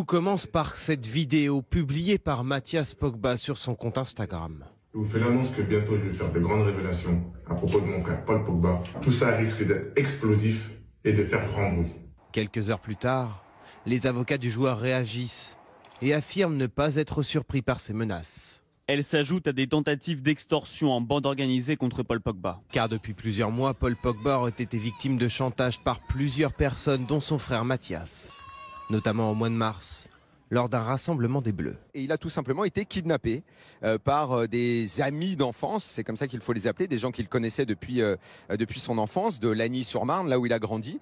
Tout commence par cette vidéo publiée par Mathias Pogba sur son compte Instagram. Je vous fais l'annonce que bientôt je vais faire de grandes révélations à propos de mon frère Paul Pogba. Tout ça risque d'être explosif et de faire grand bruit. Quelques heures plus tard, les avocats du joueur réagissent et affirment ne pas être surpris par ces menaces. Elle s'ajoute à des tentatives d'extorsion en bande organisée contre Paul Pogba. Car depuis plusieurs mois, Paul Pogba aurait été victime de chantage par plusieurs personnes, dont son frère Mathias. Notamment au mois de mars, lors d'un rassemblement des Bleus. Et il a tout simplement été kidnappé par des amis d'enfance, c'est comme ça qu'il faut les appeler, des gens qu'il connaissait depuis son enfance, de Lagny-sur-Marne, là où il a grandi.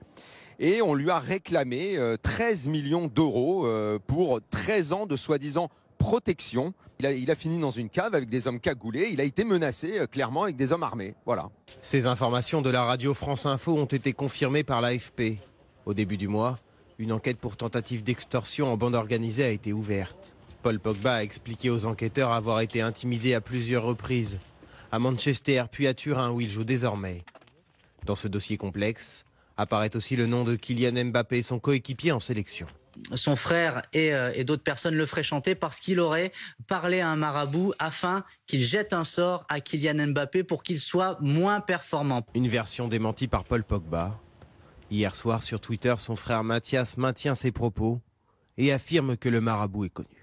Et on lui a réclamé 13 millions d'euros pour 13 ans de soi-disant protection. Il a fini dans une cave avec des hommes cagoulés. Il a été menacé clairement avec des hommes armés. Voilà. Ces informations de la radio France Info ont été confirmées par l'AFP. Au début du mois, une enquête pour tentative d'extorsion en bande organisée a été ouverte. Paul Pogba a expliqué aux enquêteurs avoir été intimidé à plusieurs reprises, à Manchester puis à Turin où il joue désormais. Dans ce dossier complexe, apparaît aussi le nom de Kylian Mbappé, son coéquipier en sélection. Son frère et d'autres personnes le feraient chanter parce qu'il aurait parlé à un marabout afin qu'il jette un sort à Kylian Mbappé pour qu'il soit moins performant. Une version démentie par Paul Pogba. Hier soir sur Twitter, son frère Mathias maintient ses propos et affirme que le marabout est connu.